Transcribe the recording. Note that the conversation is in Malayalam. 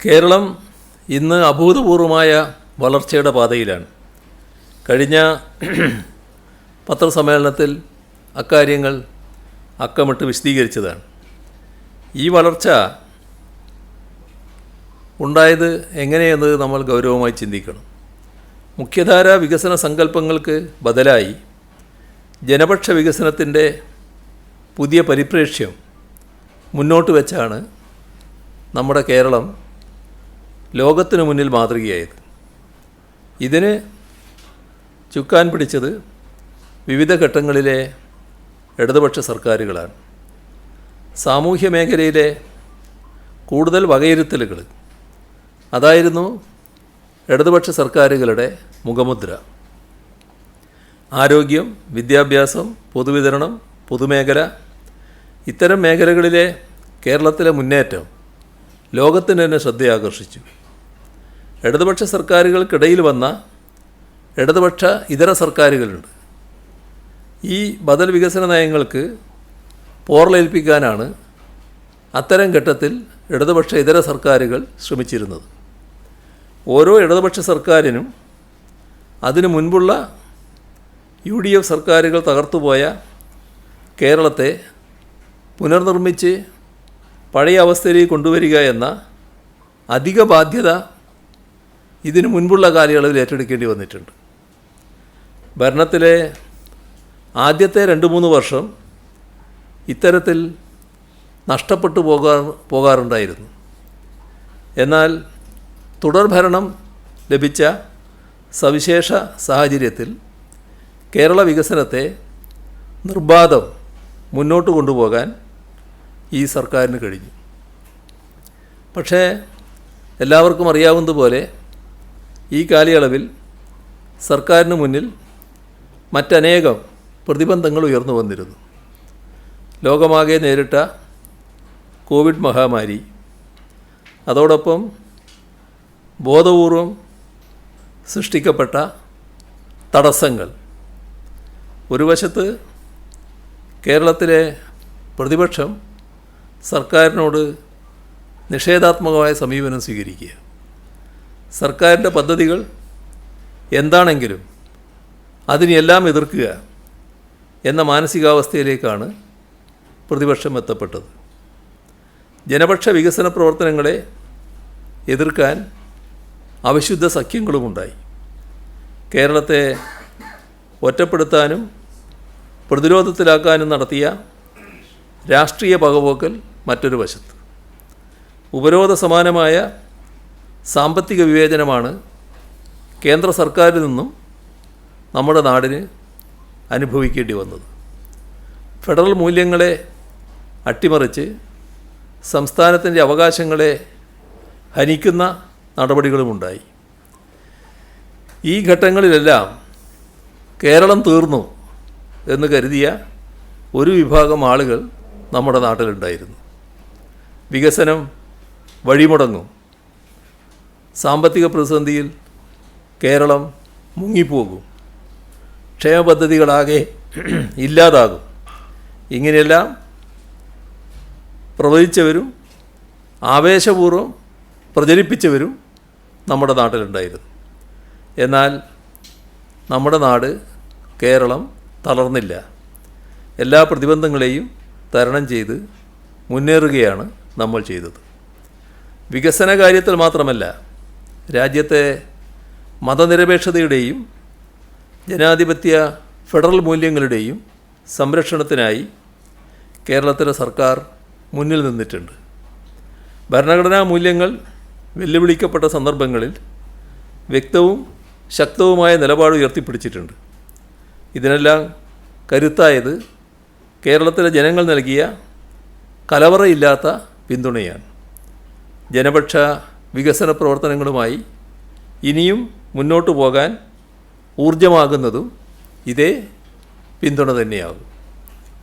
കേരളം ഇന്ന് അഭൂതപൂർവമായ വളർച്ചയുടെ പാതയിലാണ്. കഴിഞ്ഞ പത്രസമ്മേളനത്തിൽ അക്കാര്യങ്ങൾ അക്കമിട്ട് വിശദീകരിച്ചതാണ്. ഈ വളർച്ച ഉണ്ടായത് എങ്ങനെയെന്നത് നമ്മൾ ഗൗരവമായി ചിന്തിക്കണം. മുഖ്യധാര വികസന സങ്കല്പങ്ങൾക്ക് ബദലായി ജനപക്ഷ വികസനത്തിൻ്റെ പുതിയ പരിപ്രേക്ഷ്യം മുന്നോട്ട് വെച്ചാണ് നമ്മുടെ കേരളം ലോകത്തിനു മുന്നിൽ മാതൃകയായത്. ഇതിന് ചുക്കാൻ പിടിച്ചത് വിവിധ ഘട്ടങ്ങളിലെ ഇടതുപക്ഷ സർക്കാരുകളാണ്. സാമൂഹ്യ മേഖലയിലെ കൂടുതൽ വകയിരുത്തലുകൾ അതായിരുന്നു ഇടതുപക്ഷ സർക്കാരുകളുടെ മുഖമുദ്ര. ആരോഗ്യം, വിദ്യാഭ്യാസം, പൊതുവിതരണം, പൊതുമേഖല ഇത്തരം മേഖലകളിലെ കേരളത്തിലെ മുന്നേറ്റം ലോകത്തിന് തന്നെ ശ്രദ്ധയാകർഷിച്ചു. ഇടതുപക്ഷ സർക്കാരുകൾക്കിടയിൽ വന്ന ഇടതുപക്ഷ ഇതര സർക്കാരുകളുണ്ട്. ഈ ബദൽ വികസന നയങ്ങൾക്ക് പോറലേൽപ്പിക്കാനാണ് അത്തരം ഘട്ടത്തിൽ ഇടതുപക്ഷ ഇതര സർക്കാരുകൾ ശ്രമിച്ചിരുന്നത്. ഓരോ ഇടതുപക്ഷ സർക്കാരിനും അതിനു മുൻപുള്ള UDF സർക്കാരുകൾ തകർത്തുപോയ കേരളത്തെ പുനർനിർമ്മിച്ച് പഴയ അവസ്ഥയിലേക്ക് കൊണ്ടുവരിക എന്ന അധിക ബാധ്യത ഇതിനു മുൻപുള്ള കാലയളവിൽ ഏറ്റെടുക്കേണ്ടി വന്നിട്ടുണ്ട്. ഭരണത്തിലെ ആദ്യത്തെ 2-3 വർഷം ഇത്തരത്തിൽ നഷ്ടപ്പെട്ടു പോകാറുണ്ടായിരുന്നു. എന്നാൽ തുടർഭരണം ലഭിച്ച സവിശേഷ സാഹചര്യത്തിൽ കേരള വികസനത്തെ നിർബാധം മുന്നോട്ട് കൊണ്ടുപോകാൻ ഈ സർക്കാരിന് കഴിഞ്ഞു. പക്ഷേ എല്ലാവർക്കും അറിയാവുന്നതുപോലെ ഈ കാലയളവിൽ സർക്കാരിന് മുന്നിൽ മറ്റനേകം പ്രതിബന്ധങ്ങൾ ഉയർന്നു വന്നിരുന്നു. ലോകമാകെ നേരിട്ട കോവിഡ് മഹാമാരി, അതോടൊപ്പം ബോധപൂർവം സൃഷ്ടിക്കപ്പെട്ട തടസ്സങ്ങൾ. ഒരു വശത്ത് കേരളത്തിലെ പ്രതിപക്ഷം സർക്കാരിനോട് നിഷേധാത്മകമായ സമീപനം സ്വീകരിക്കുക, സർക്കാരിൻ്റെ പദ്ധതികൾ എന്താണെങ്കിലും അതിനെല്ലാം എതിർക്കുക എന്ന മാനസികാവസ്ഥയിലേക്കാണ് പ്രതിപക്ഷം എത്തപ്പെട്ടത്. ജനപക്ഷ വികസന പ്രവർത്തനങ്ങളെ എതിർക്കാൻ അവിശുദ്ധ സഖ്യങ്ങളുമുണ്ടായി. കേരളത്തെ ഒറ്റപ്പെടുത്താനും പ്രതിരോധത്തിലാക്കാനും നടത്തിയ രാഷ്ട്രീയ പകപോക്കൽ മറ്റൊരു വശത്ത്. ഉപരോധ സമാനമായ സാമ്പത്തിക വിവേചനമാണ് കേന്ദ്ര സർക്കാരിൽ നിന്നും നമ്മുടെ നാടിന് അനുഭവിക്കേണ്ടി വന്നത്. ഫെഡറൽ മൂല്യങ്ങളെ അട്ടിമറിച്ച് സംസ്ഥാനത്തിൻ്റെ അവകാശങ്ങളെ ഹനിക്കുന്ന നടപടികളുമുണ്ടായി. ഈ ഘട്ടങ്ങളിലെല്ലാം കേരളം തീർന്നു എന്ന് കരുതിയ ഒരു വിഭാഗം ആളുകൾ നമ്മുടെ നാട്ടിലുണ്ടായിരുന്നു. വികസനം വഴിമുടങ്ങും, സാമ്പത്തിക പ്രതിസന്ധിയിൽ കേരളം മുങ്ങിപ്പോകും, ക്ഷേമ പദ്ധതികളാകെ ഇല്ലാതാകും, ഇങ്ങനെയെല്ലാം പ്രവചിച്ചവരും ആവേശപൂർവ്വം പ്രചരിപ്പിച്ചവരും നമ്മുടെ നാട്ടിലുണ്ടായിരുന്നു. എന്നാൽ നമ്മുടെ നാട് കേരളം തളർന്നില്ല. എല്ലാ പ്രതിബന്ധങ്ങളെയും തരണം ചെയ്ത് മുന്നേറുകയാണ് നമ്മൾ ചെയ്തത്. വികസന കാര്യത്തിൽ മാത്രമല്ല, രാജ്യത്തെ മതനിരപേക്ഷതയുടെയും ജനാധിപത്യ ഫെഡറൽ മൂല്യങ്ങളുടെയും സംരക്ഷണത്തിനായി കേരളത്തിലെ സർക്കാർ മുന്നിൽ നിന്നിട്ടുണ്ട്. ഭരണഘടനാ മൂല്യങ്ങൾ വെല്ലുവിളിക്കപ്പെട്ട സന്ദർഭങ്ങളിൽ വ്യക്തവും ശക്തവുമായ നിലപാട് ഉയർത്തിപ്പിടിച്ചിട്ടുണ്ട്. ഇതിനെല്ലാം കരുത്തായത് കേരളത്തിലെ ജനങ്ങൾ നൽകിയ കലവറയില്ലാത്ത പിന്തുണയാണ്. ജനപക്ഷ വികസന പ്രവർത്തനങ്ങളുമായി ഇനിയും മുന്നോട്ടു പോകാൻ ഊർജമാകുന്നതും ഇതേ പിന്തുണ തന്നെയാകും.